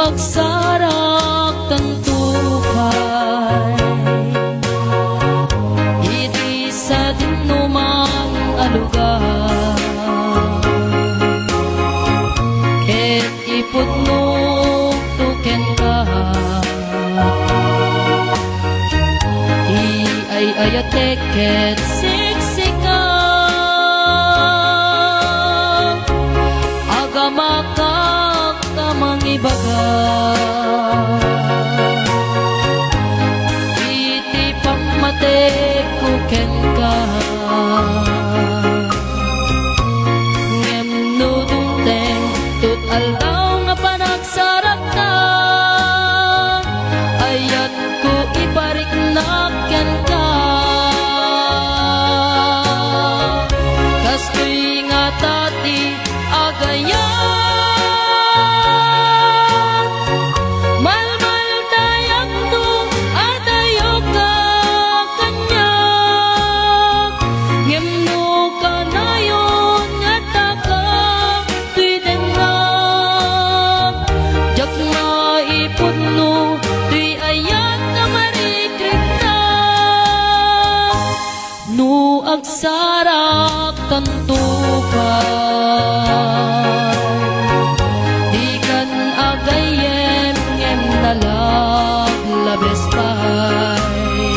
agsarak tantupay iti sa dinumang alugar ket iputno tuken ka di ay ayatek ket siksika agamakak tamang ibaga iti pamatek kuken ka ngem nudungteng tut aldaw nga panagsarak ka ayat ko ibarik naken ka kas ko'y nga tati agayan malmal dayak to adayo ka kanyak ngem no kanayon nga taka tuy denrak jak nga ipudno tuy ayat nga marikrikta no agsarak tantupay di kan agayem ngem nalaglabes pay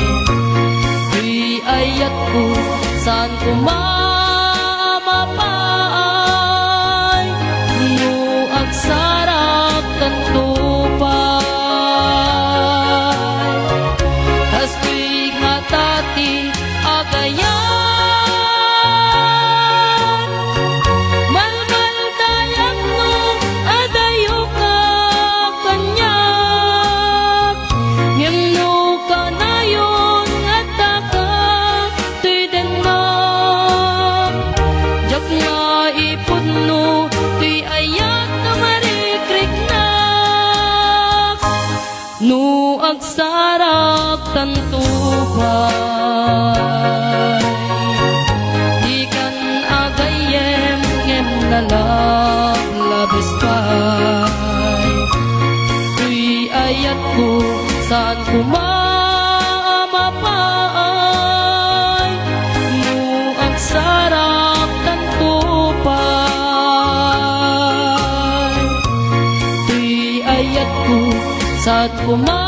tuy ayat ko saan ko mamapay no agsarak tantupay kas tuy nga tati agayan no agsarak tantupay di kan agayem ngem nalaglabes pay tuy ayat ko saan ko mamapay no agsarak tantupay tuy ayat ko saan ko mamapay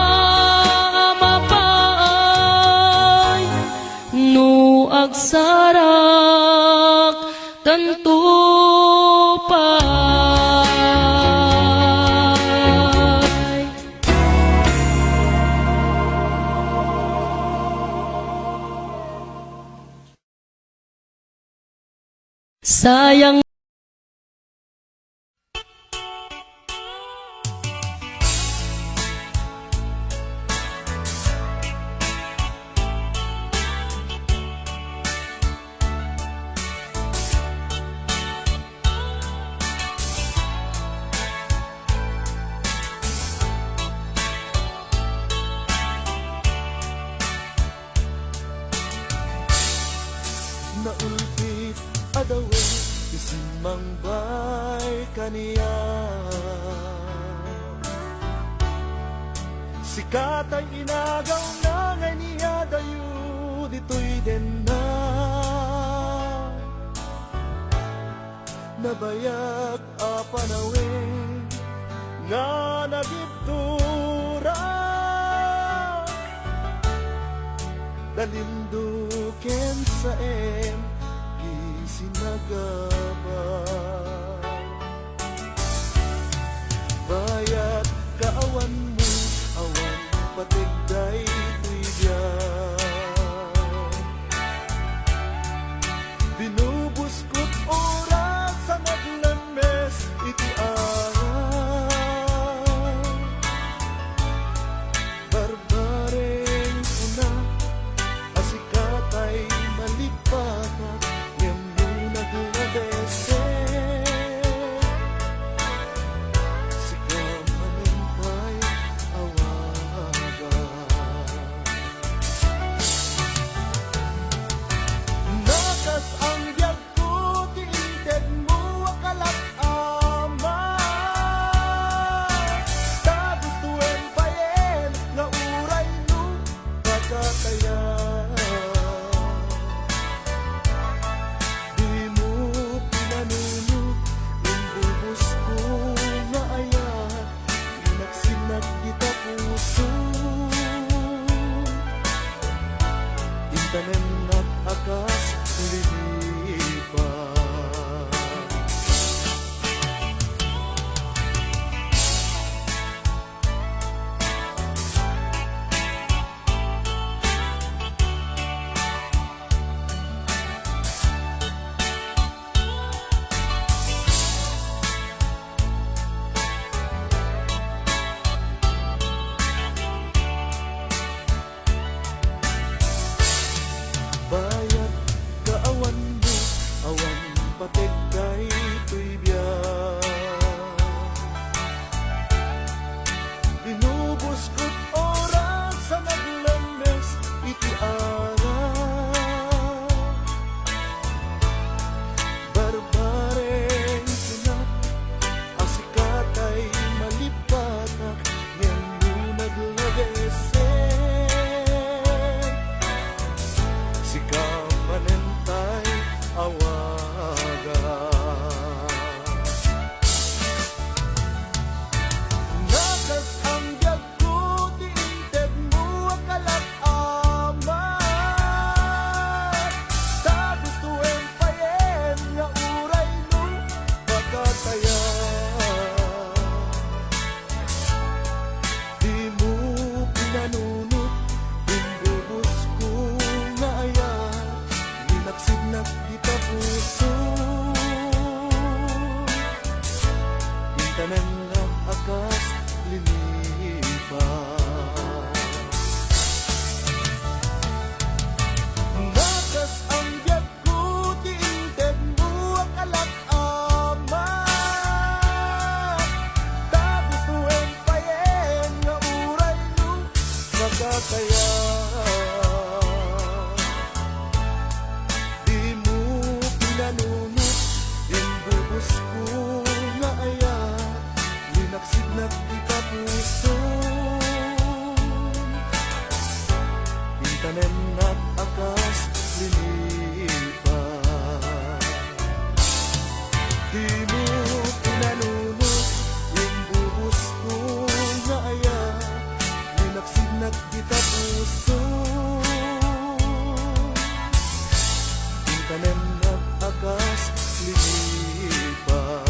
no agsarak tantupay. Sayang naulpit adawe isimang bay kaniya sikatay inagaw na ngay niya dayo dito'y den na nabayag apanawe nga nagiptura dalinduken sa gisinagabay bayat kaawan mo awan patigday tuigan binubuskot oras sa naglames iti araw barbareng una asikatay malipakat ngem no naglabese sikamanen pay awagan akas linipas. Nakas ang biyak ko, tiinted mo ang alak-ama. Tapos tuwing payen, nga uray no, nakakaya. Di mo pinanunot, imbubos ko nga aya, linaksid di ka puso. Pintanen at akas linipas. Di mo pinanunot, imbubos ko nga aya, linaksid di ka puso. Pintanen at akas linipas.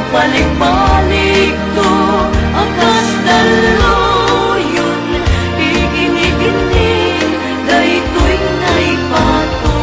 Balik-balik to akas daluyon, iginiginig daytoy naipato.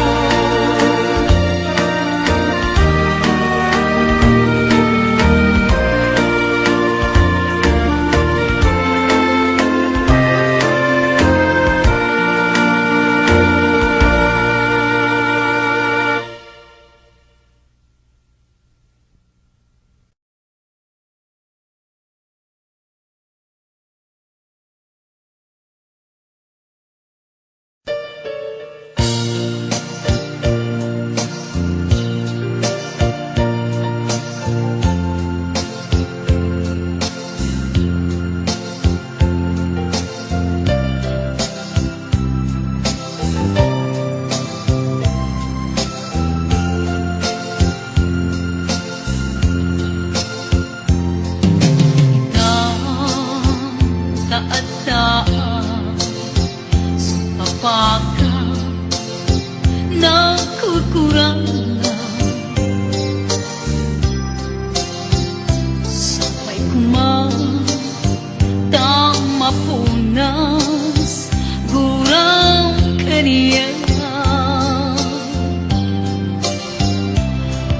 Mapunas gurang kaniya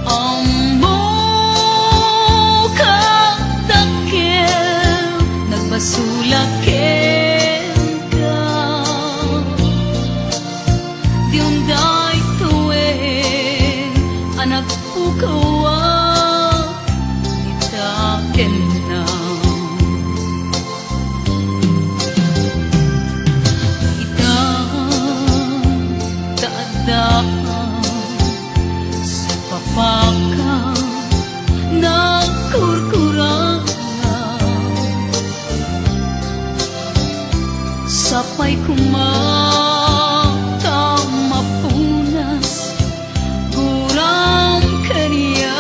ambo katakel nagbasulaken ka diunday tuwe anak pukawa kenang ita taadaan sa papaka ng kurkurang sapay kumata mapunas buram kaniya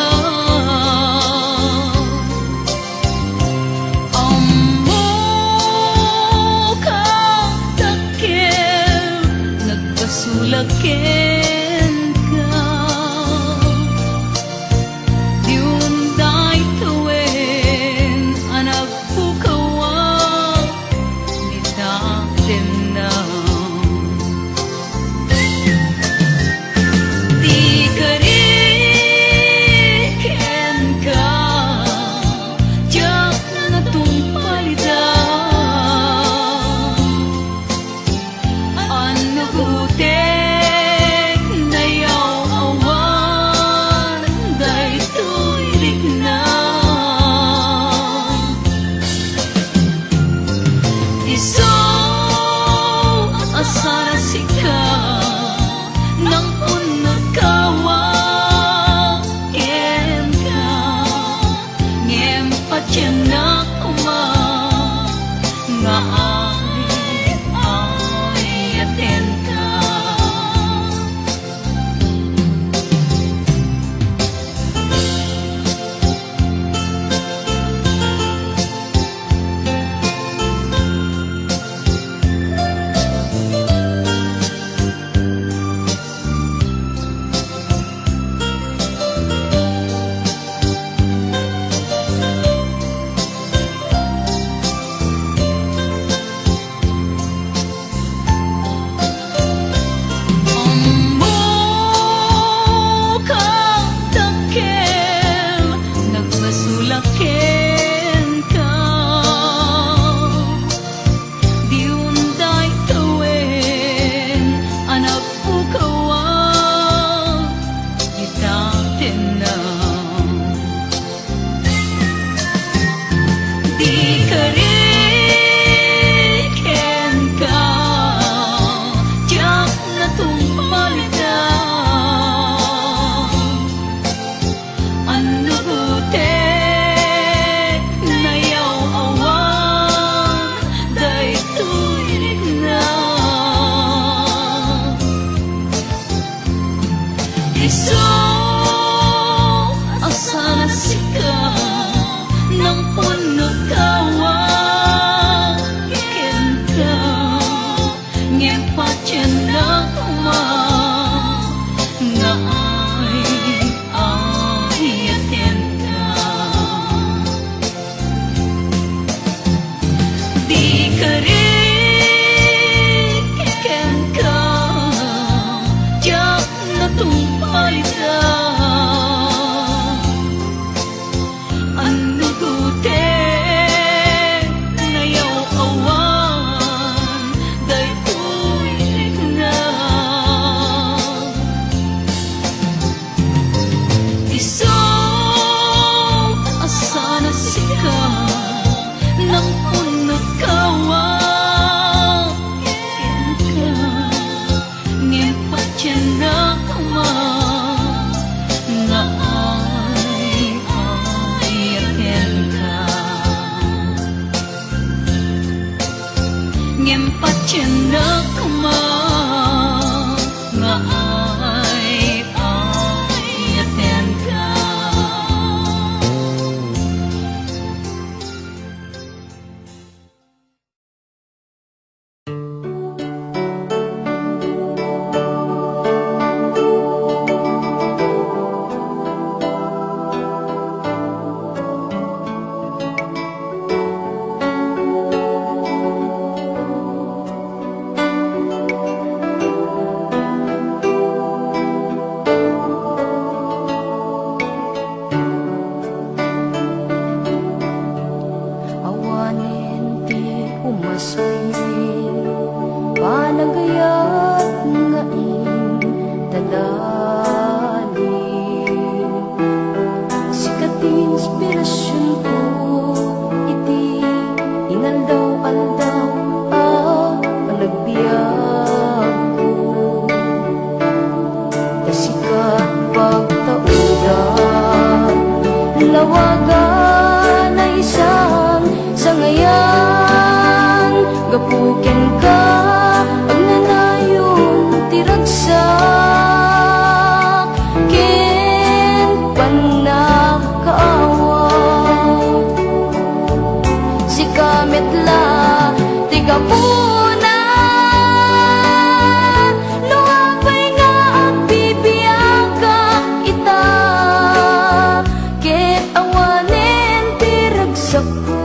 ko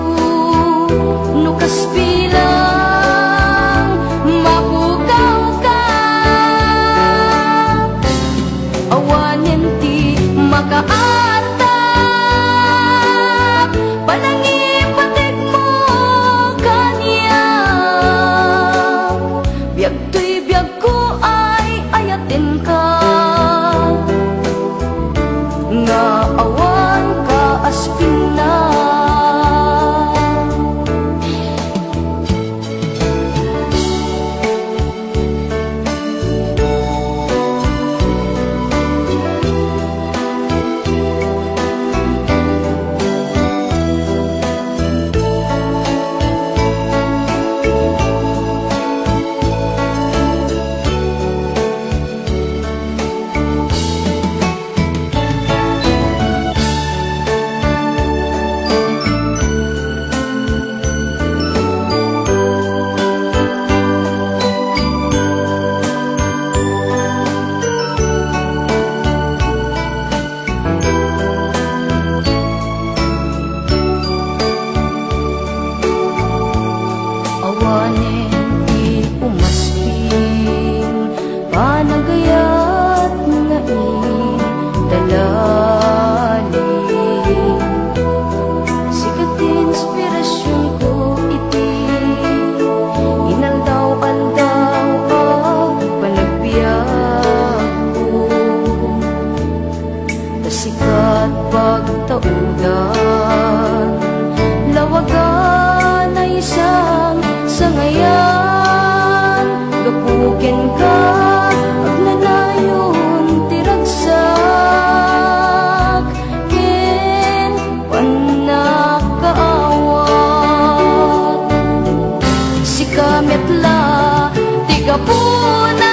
nukas bilang mapugaw ka awanin ti makaata panangipatig mo kanya biag to'y biag ko ay ayatin ka nga awan ka aspina sikat pagtaudan lawagan ay isang sangayan gapukin ka agnanayon tiragsak ken panakaawat si kametla tigapuna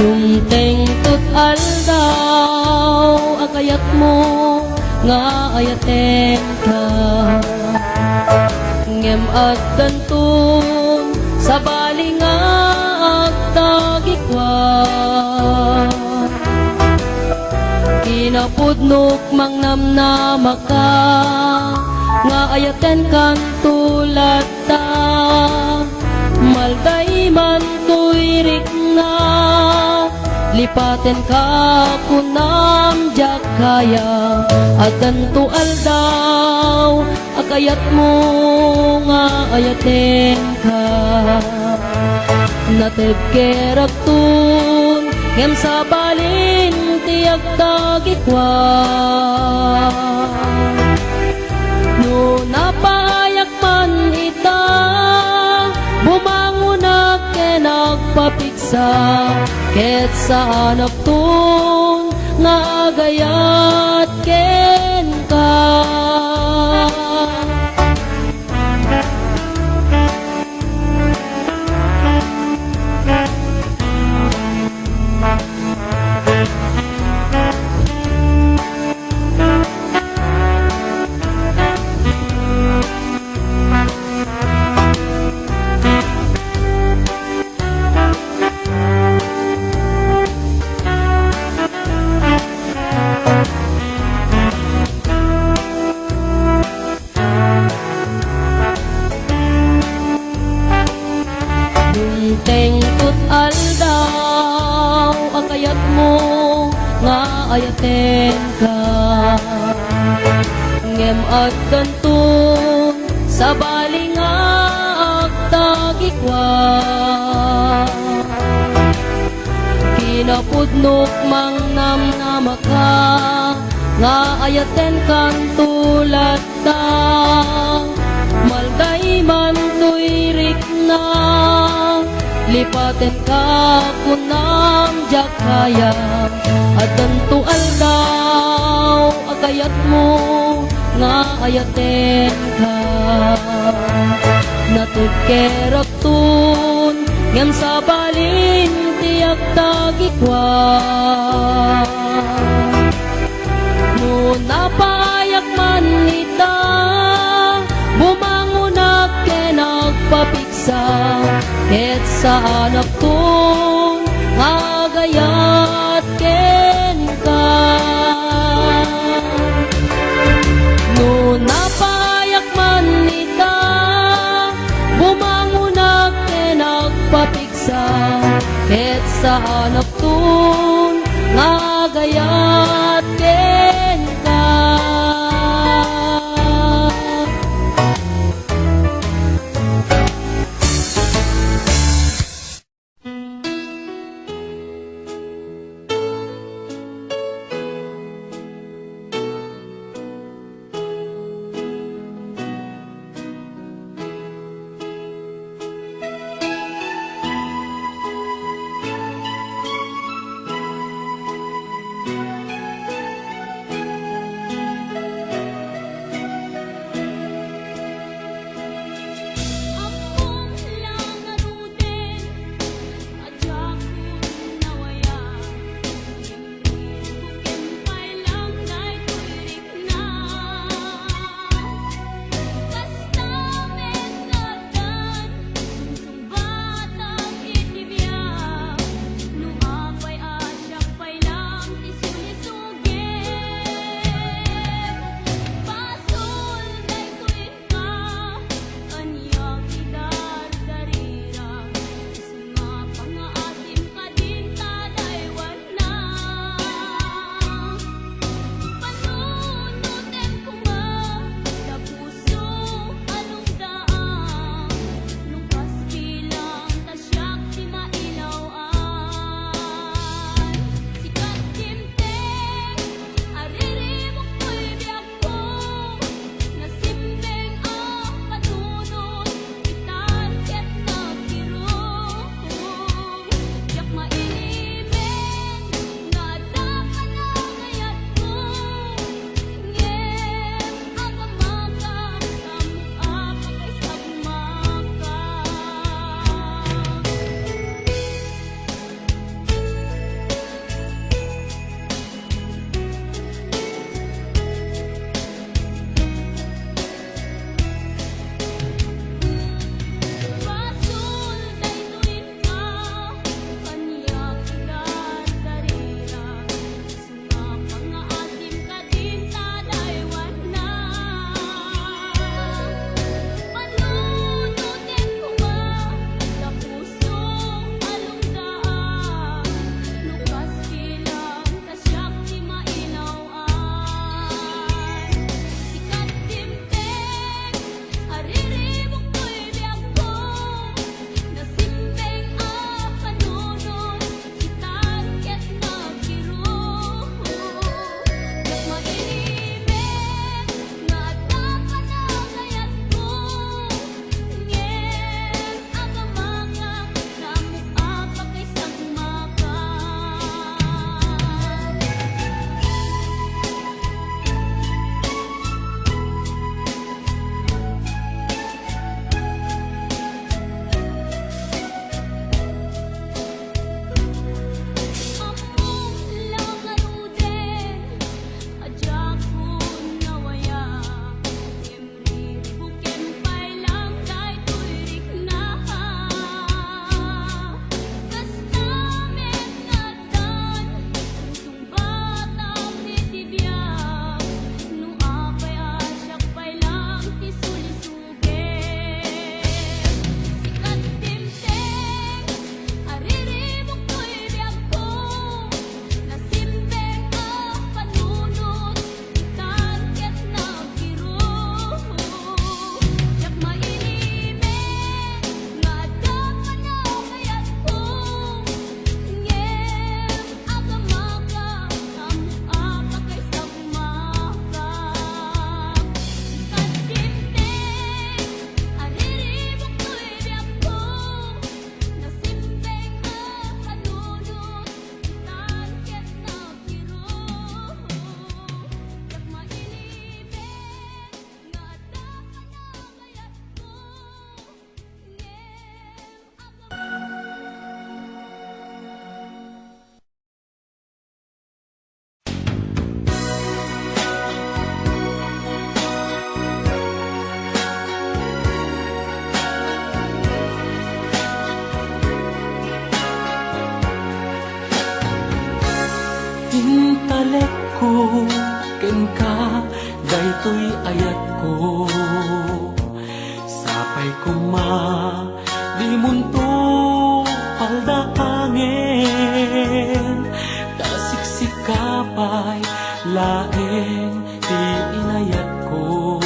Dumteng tut aldaw akayat mo nga ayaten ka ngem at dantun sa bali nga agdagikwa kinapudnok mang namnama ka nga ayaten kan tulad ta malday man tuirik na lipaten ka kunam jakaya adanto aldaw akayat mo nga ayaten ka natebkerak tun ngem sa balin tiag tagikwa no napayak man ita bumangunak ke nagpapiksa ket sa anak tun nga agayat ken ka Teng tut aldaw akayat mo nga ayaten ka ngem at kantun sa balinga agtagikwa kinapudnok mang namnamaka nga ayaten kan tulad ta malday man tuirik na lipaten ka kunam jakaya at tanto aldaw agayat mo nga ayaten ka natugkerap tun ngem sa balin tiyak tagikwa no napayak man ita bumangunak ken nagpapiksa ket sa anak tun agayat ken ka no napayak man ita bumangunak ken nagpapiksa ket sa anak tun agayat ken ka dito'y ayat ko. Sapay kuma di munto paldaangin, kasiksikapay laeng di inayat ko.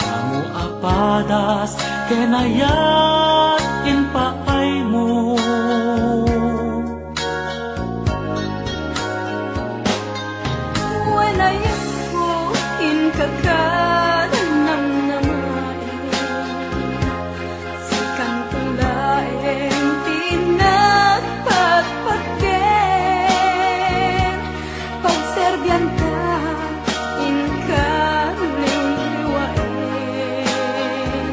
Namu apadas kenayat inpaay mo. Wanayat ko inkakalan ng namain, si kantong laeng tinagpatpatgen. Pagserbian ka inkaling liwain,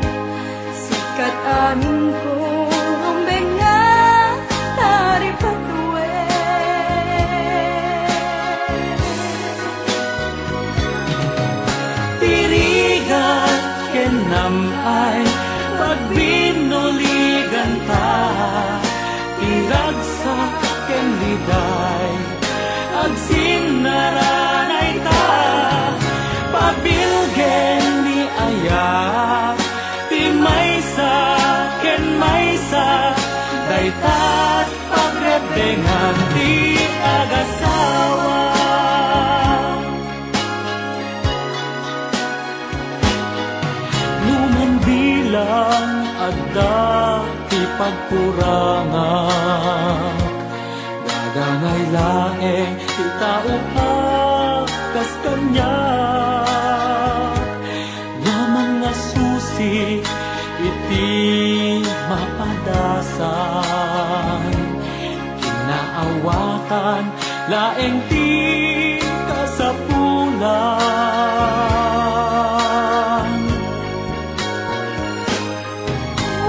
sikat amin ko ang benga tari Tirigan kenamay pagbinuligan ta, iragsak ken liday agsinnaranay ta. Pabilgen ni aya ti maysa ken maysa, daytat pagrebengan ti agasawa. Bilang adda ti pagkurangan, dagangay laeng ti tao kas kanya. Nga mga susi iti mapadasan, kinaawatan laeng ti kasapulan.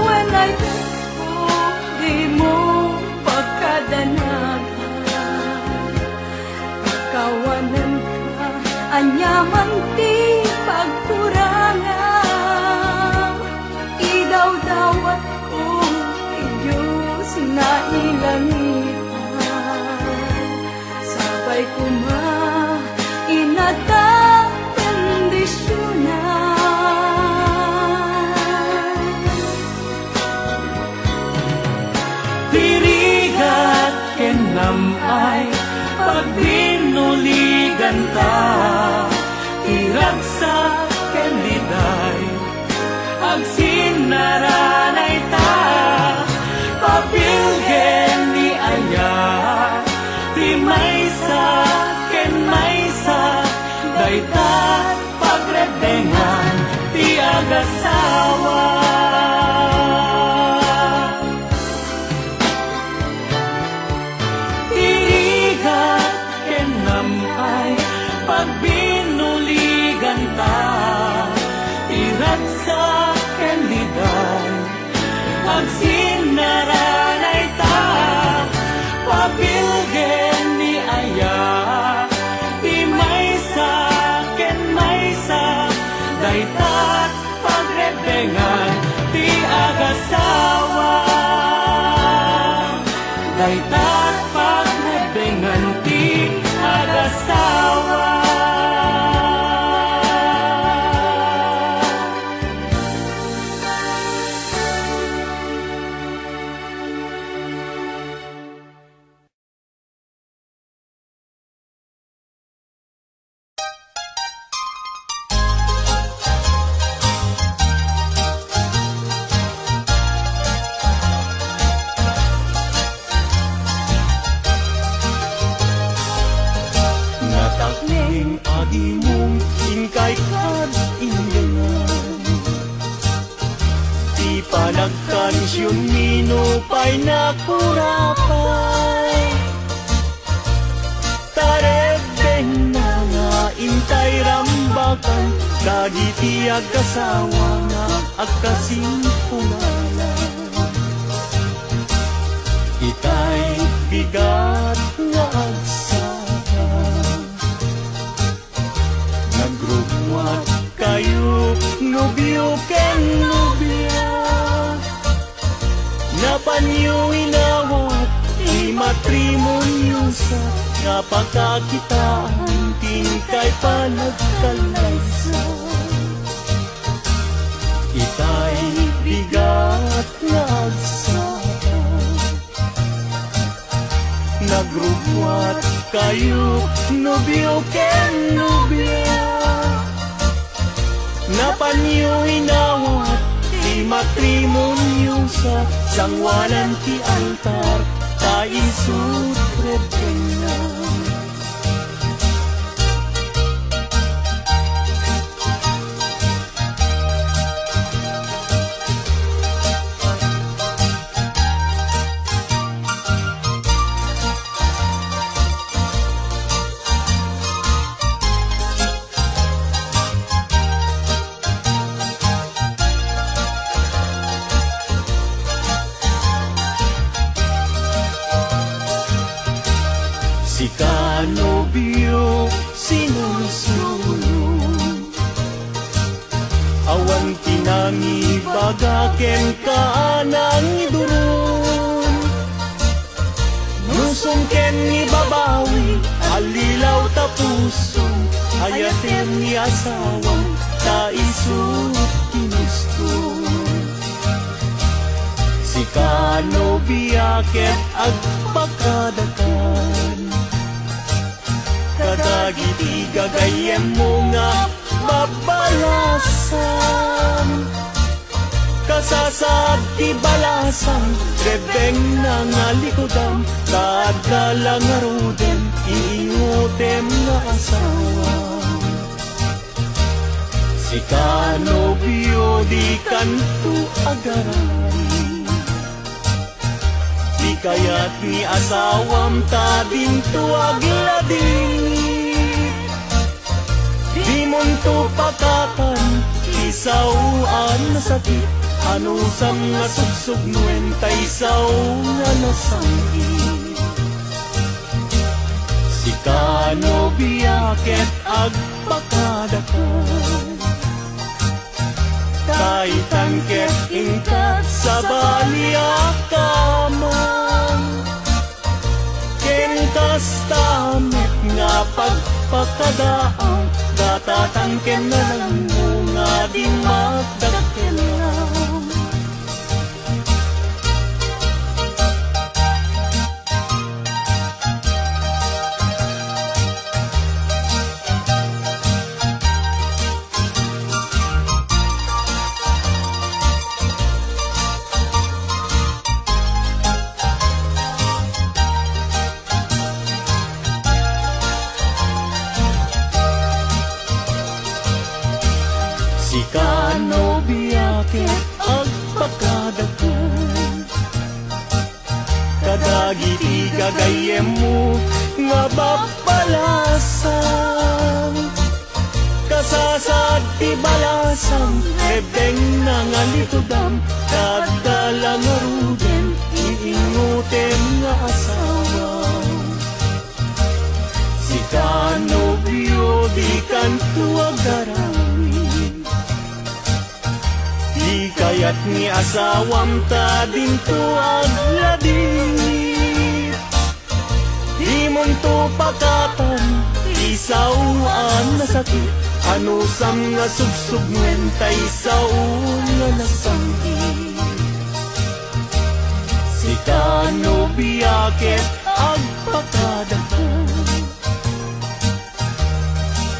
Wanayat ko di mo pagkadanagan, pagkawanan ka anyaman ti pagkurangan. Idawdawat ko ti Diyos na ilangitan, sabay kuma inatang kondisyonan. Tirigat kenamay pagbinuligan ta, iragsak ken liday agsinnaranay ta. Papilgen ni aya ti maysa ken maysa, daytat pagrebengan ti agasawa. Pagbinuligan ta, iragsak ken liday agsinnaranay ta. Pabilgen ni aya ti maysa ken maysa, daytat pagrebengan ti agasawa. Daytat pagrebengan ti agasawa. Natakling agi mong ingkay kad inyangan, ti panagkansyon minupay na kurapay. Tarebeng na nga intay rambakan, dagiti agkasawa nga agkasimpunalan. Itay bigat nga agsaya, nagrugwat kayo nobyo ken nobya. Napanyo inawat, imatrimonyo sa nga pagkakitaan tingkay panagkalaysa. Itay bigat nga agsaka, nagrugwat kayo nobyo ken nobya, napanyo inawat ti matrimonyo sa sangwalan ti altar ta isut redena. Si kanobyo sinusulong, awan tinangi bagaken kaanang idurun, nusong ken ni babawi alilaw tapusong, hayaten ni asawang ta isut kinustun. Si kanobya ket agpakadakan, kadagiti gagayem mo nga babalasan, kasasad ti balasan rebeng na nga likodam, kadala nga ruden iingutem nga asawa. Si kanobyo di kanto agarari, di kayat ni asawam ta dinto aglading, di monto pakatan isauan na sakit, anusam nga sugsug nuen ta isaw nga nasangit. Si kanobya ket agpakadakan, kaitan ket ingkat sa baliakaman, ken kastamet nga pagpakadaan, datatangken na lang mo nga di magdakelam. Si kanobya ket agpakadakan, kadagiti gagayem mo nga babalasan, kasasad ti balasang rebeng na nga litudam, kadala nga ruden iingutem nga asawa. Si kanobyo di kanto agarawi, di kayat ni asawam ta dinto aglading, di monto pakatan isawan na sakit, anusam nga sugsug nguen ta isaw nga nasangit. Si kanobya ket agpakadakan,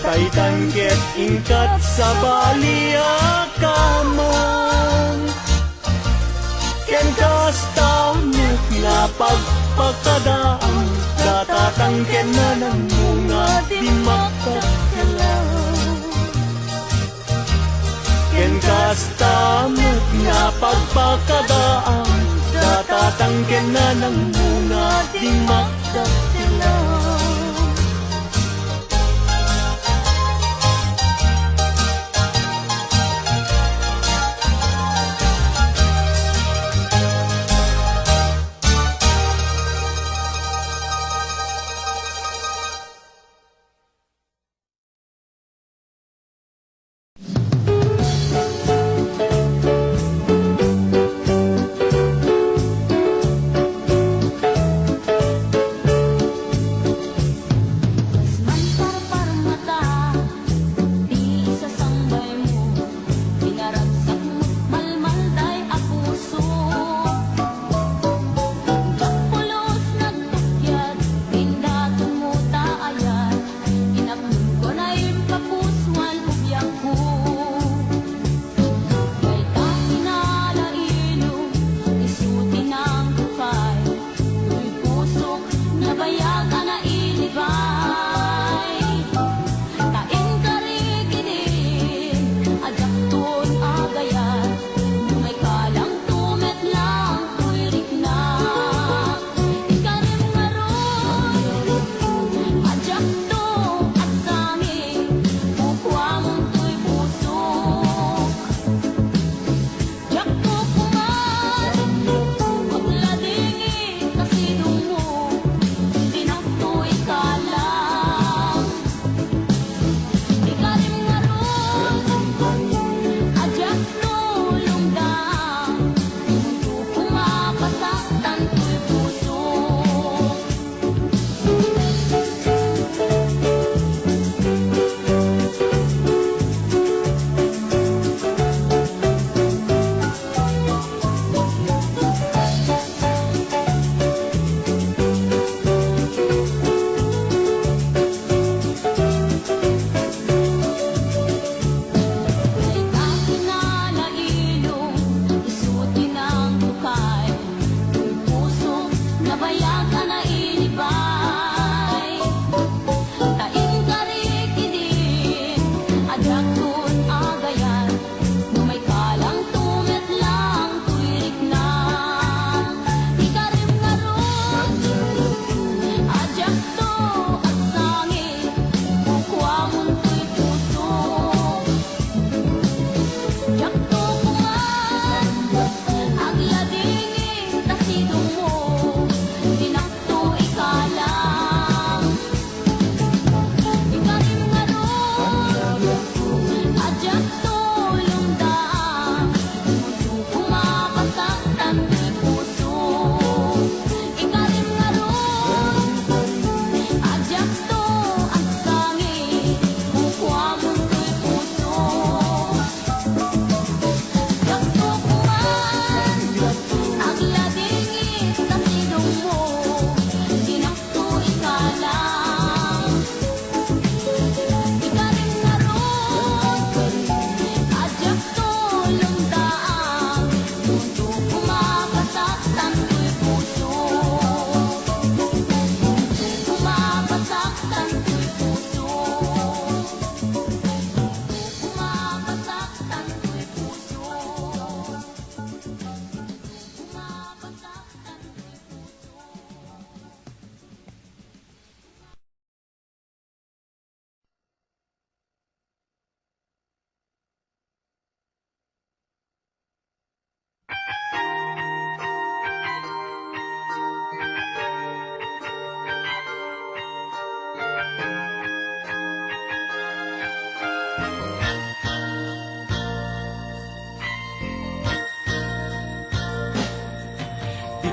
kaitan ket ingkat sa baliakaman, ken kastamet nga pagpakadaan, datatangken na ng mga di magkakelam. Ken kastamet nga pagpakadaan, datatangken na ng mga di magkakelam.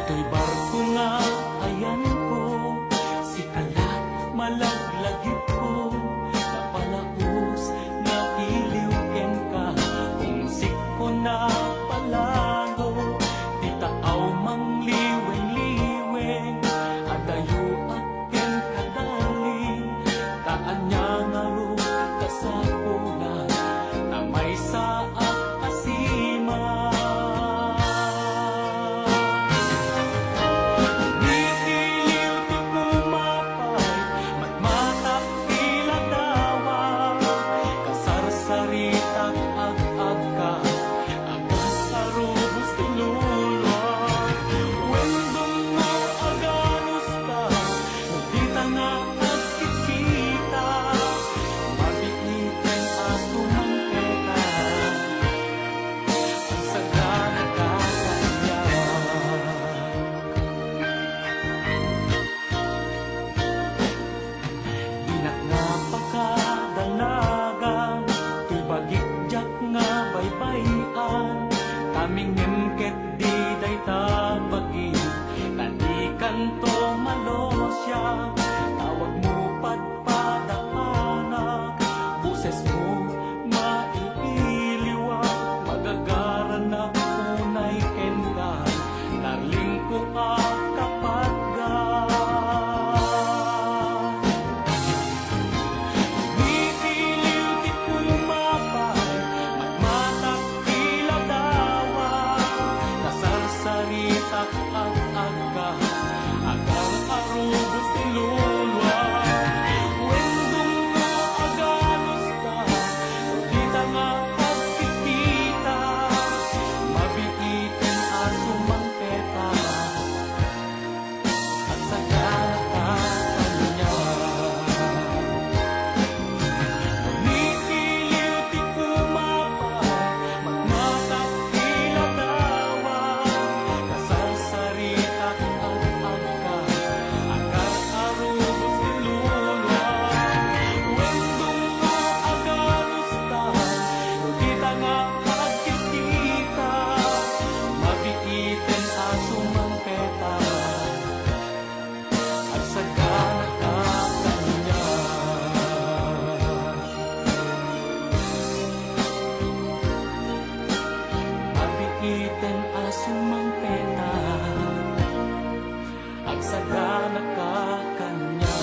Ito'y barko nga, ayan ko, si kalat malaglagip ko, napalaos na iliw ken ka, kung siko na palalo, di taaw mang liweng-liweng, adayo at ken kadali, taan niya nga ro kasapulan, na may saak kasima. Tamingin ket di day tabagi, tanikan to malosya, tawag mo padpadaanak, boses mo maiiliwa, magagaran na unay ken ka, darling ko kapatgan. Mitiliw di pumapay, matmatak saritak ang agka, agar arubos nilulwa, wendong mo aganos ka, rudita nga pagkikita, mabiitin asumang peta, at sagalatan niya. Mitiliw di pumapay, magmatak iladawa, saritak ang angka, agar arubos nilulwa, wendong mo aganos ka, rudita nga pagkikita, mabiitin asumang peta, at sagana ka kanya. Mabiitin asumang peta, agsagana ka kanya.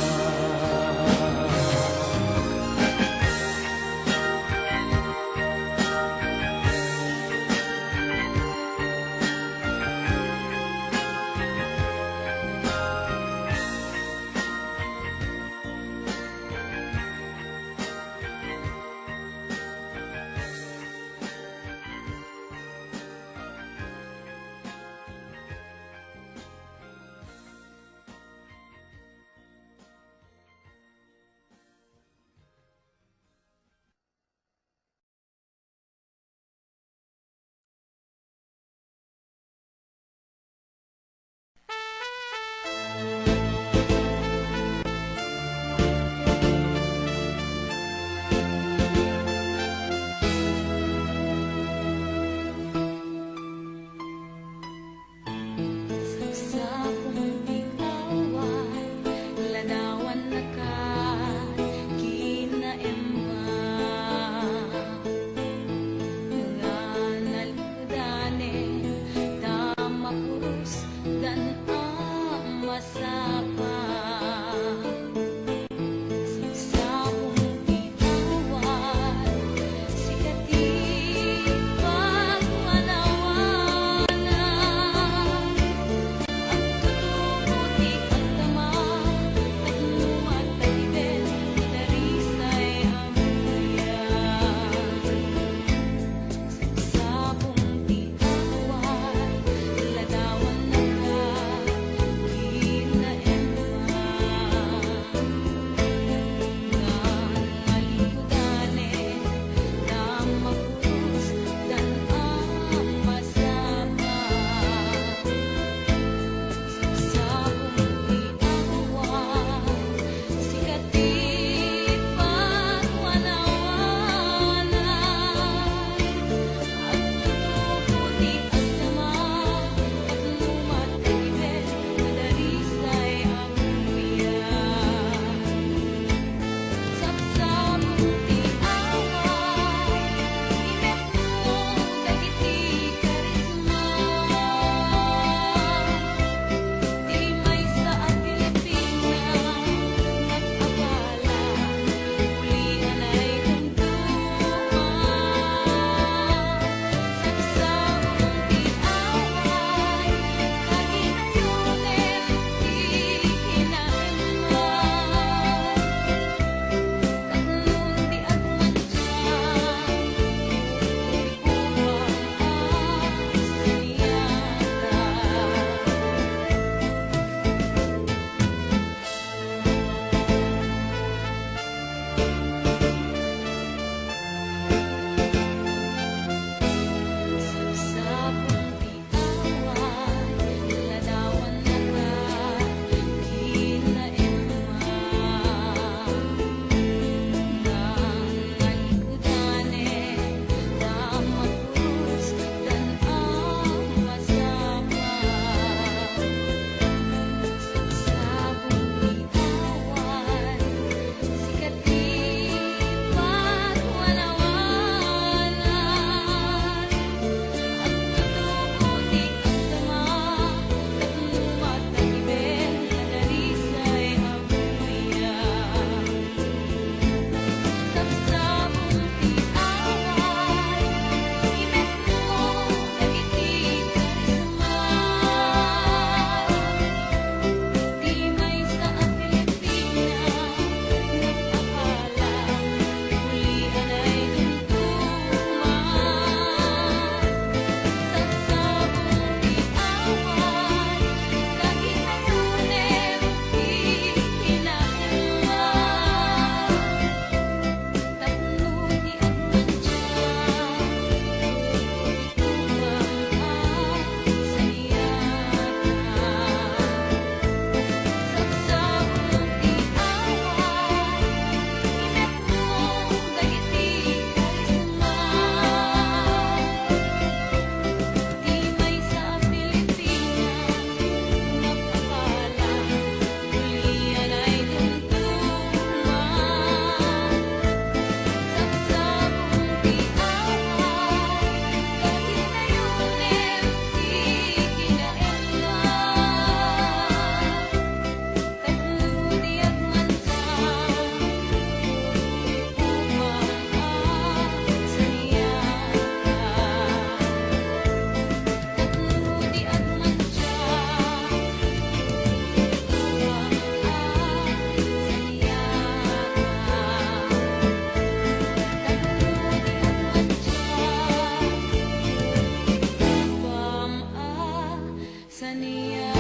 niya